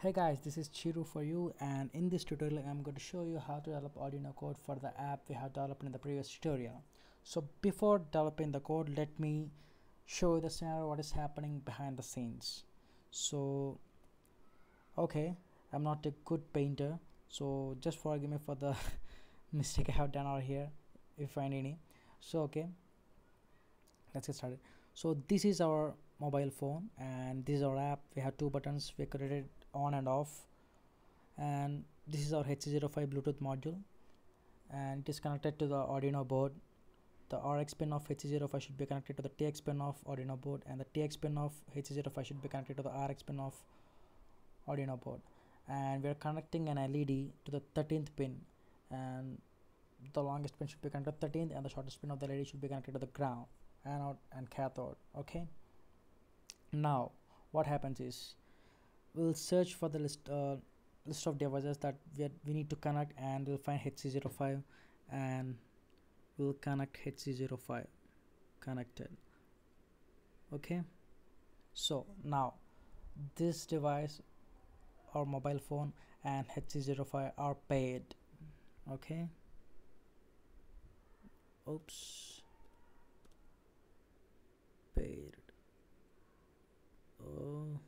Hey guys, this is Chiru for you, and in this tutorial I'm going to show you how to develop Arduino code for the app we have developed in the previous tutorial. So before developing the code, let me show you the scenario what is happening behind the scenes. So okay, I'm not a good painter, so just forgive me for the mistake I have done over here if you find any. So okay, let's get started. So this is our mobile phone and this is our app. We have two buttons, we created on and off, and this is our HC05 Bluetooth module, and it is connected to the Arduino board. The RX pin of HC05 should be connected to the TX pin of Arduino board, and the TX pin of HC05 should be connected to the RX pin of Arduino board. And we are connecting an LED to the 13th pin, and the longest pin should be connected to 13th, and the shortest pin of the LED should be connected to the ground, anode and cathode. Okay, now what happens is we'll search for the list of devices that we need to connect, and we'll find HC05 and we'll connect HC05 connected. Okay, so now this device, our mobile phone, and HC05 are paired. Okay, oops, paired. Oh,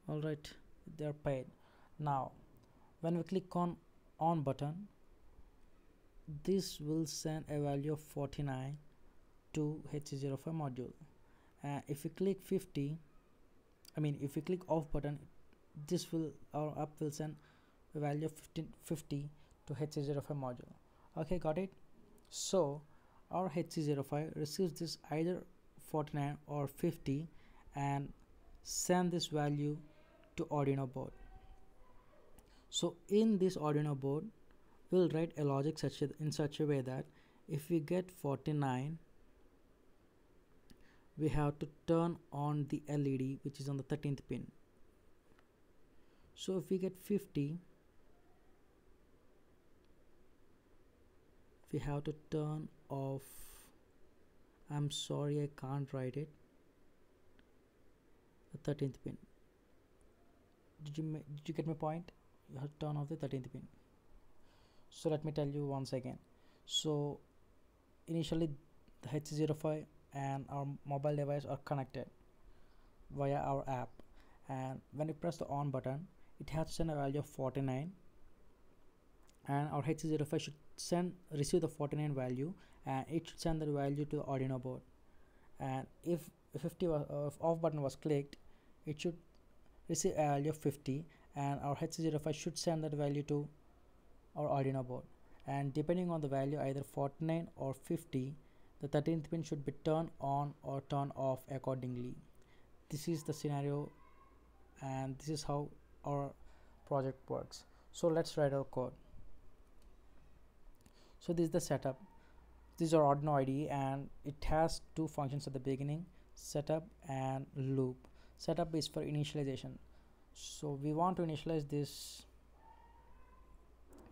all right, they are paired. Now when we click on button, this will send a value of 49 to HC05 module, and if we click 50, if we click off button, this will, our app will send a value of 50 to HC05 module. Okay, got it. So our HC05 receives this either 49 or 50 and send this value to Arduino board. So in this Arduino board, we'll write a logic in such a way that if we get 49, we have to turn on the LED which is on the 13th pin. So if we get 50, we have to turn off, I'm sorry I can't write it, the 13th pin. Did you get my point? You have to turn off the 13th pin. So let me tell you once again. So initially the HC05 and our mobile device are connected via our app, and when you press the on button, it has to send a value of 49, and our HC05 should receive the 49 value, and it should send the value to the Arduino board. And if off button was clicked, it should receive a value of 50, and our HC05 should send that value to our Arduino board. And depending on the value, either 49 or 50, the 13th pin should be turned on or turned off accordingly. This is the scenario, and this is how our project works. So let's write our code. So this is the setup. This is our Arduino IDE, and it has two functions at the beginning, setup and loop. Setup is for initialization. So we want to initialize this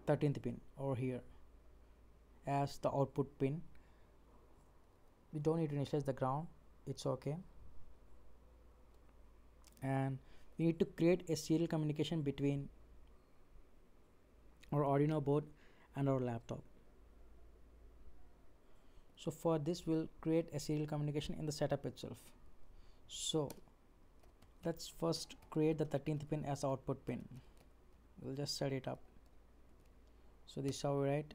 13th pin over here as the output pin. We don't need to initialize the ground, it's okay. And we need to create a serial communication between our Arduino board and our laptop. So for this, we'll create a serial communication in the setup itself. So let's first create the 13th pin as output pin. We'll just set it up. So this is how we write,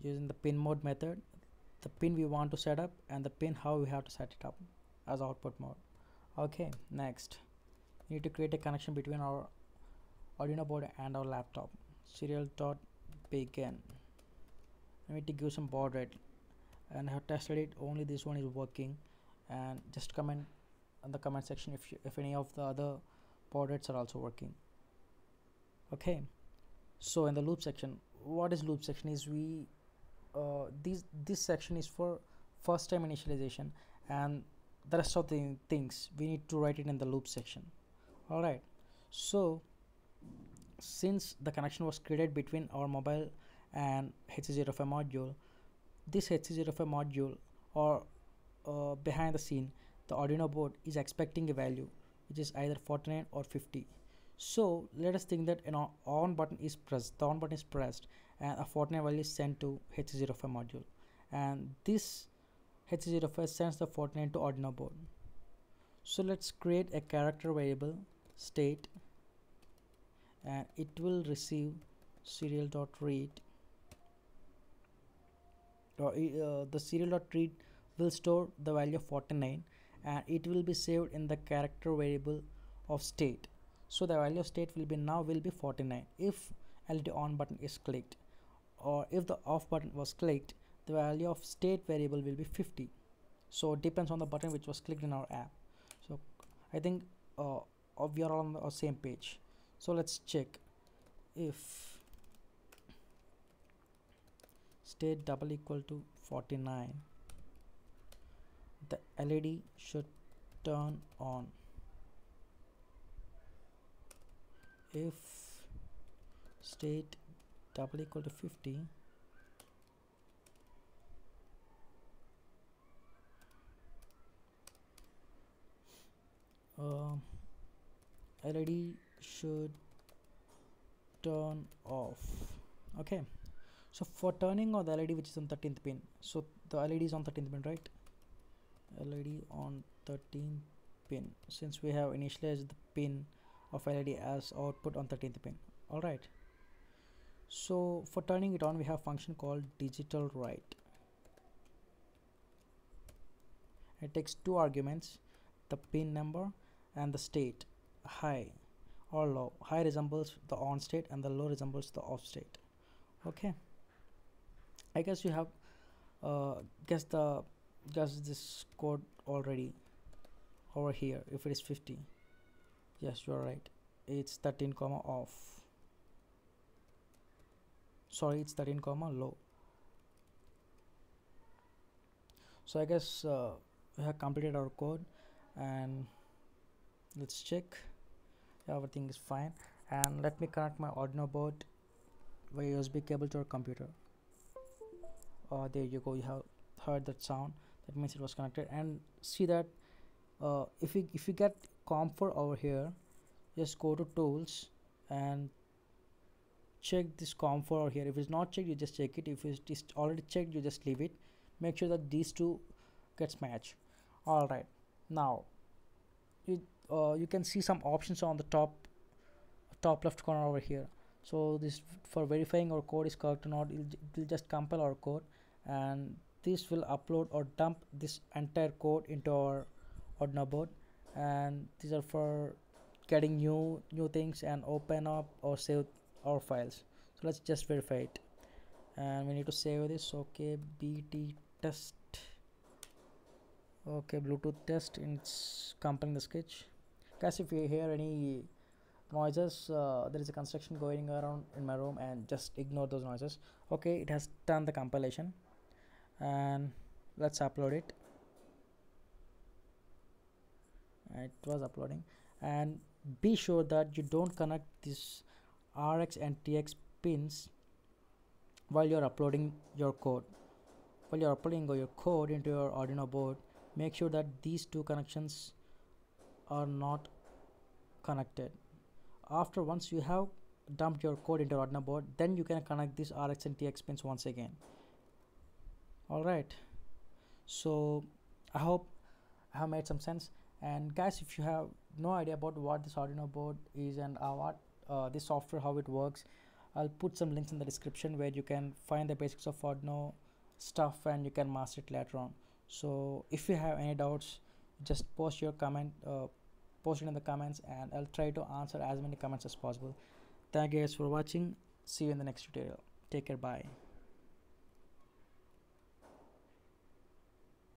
using the pin mode method, the pin we want to set up and the pin how we have to set it up as output mode. Okay, next we need to create a connection between our Arduino board and our laptop. Serial.begin. I need to give some baud rate, and I have tested it, only this one is working, and just comment in the comment section if any of the other baud rates are also working. Okay, so in the loop section, what is loop section is this section is for first time initialization, and the rest of the things we need to write it in the loop section. All right, so since the connection was created between our mobile and HC05 module, this HC05 module, or behind the scene, the Arduino board is expecting a value which is either 49 or 50. So let us think that an on button is pressed, the on button is pressed, and a 49 value is sent to H05 module, and this H05 sends the 49 to Arduino board. So let's create a character variable state, and it will receive serial.read, or the serial.read will store the value of 49, and it will be saved in the character variable of state. So the value of state will be 49 if LED on button is clicked, or if the off button was clicked, the value of state variable will be 50. So it depends on the button which was clicked in our app. So I think we are on the same page. So let's check if state double equal to 49, the LED should turn on. If state double equal to 50, LED should turn off. Okay, so for turning on the LED which is on 13th pin, so the LED is on 13th pin, right? LED on 13th pin, since we have initialized the pin of LED as output on 13th pin. All right, so for turning it on, we have a function called digital write. It takes two arguments, the pin number and the state, high or low. High resembles the on state and the low resembles the off state. Okay, I guess you have guessed this code already over here. If it is 50, yes, you are right, it's 13 comma off, sorry, it's 13 comma low. So I guess we have completed our code, and let's check everything is fine. And let me connect my Arduino board via USB cable to our computer. There you go, you have heard that sound, that means it was connected. And see that if you get COM4 over here, just go to tools and check this COM4 over here. If it's not checked, you just check it. If it's already checked, you just leave it. Make sure that these two gets matched. All right, now you can see some options on the top left corner over here. So this for verifying our code is correct or not, it will just compile our code, and this will upload or dump this entire code into our Arduino board. And these are for getting new things and open up or save our files. So let's just verify it, and we need to save this. Okay, bt test, okay, Bluetooth test, it's compiling the sketch. Guys, if you hear any noises, there is a construction going around in my room, and just ignore those noises. Okay, it has done the compilation, and let's upload it. It was uploading, and be sure that you don't connect this RX and TX pins while you're uploading your code. While you're uploading your code into your Arduino board, make sure that these two connections are not connected. After once you have dumped your code into Arduino board, then you can connect these RX and TX pins once again. All right, so I hope I have made some sense. And guys, if you have no idea about what this Arduino board is and what this software, how it works, I'll put some links in the description where you can find the basics of Arduino stuff, and you can master it later on. So if you have any doubts, just post your comment, post it in the comments, and I'll try to answer as many comments as possible. Thank you guys for watching. See you in the next tutorial. Take care. Bye.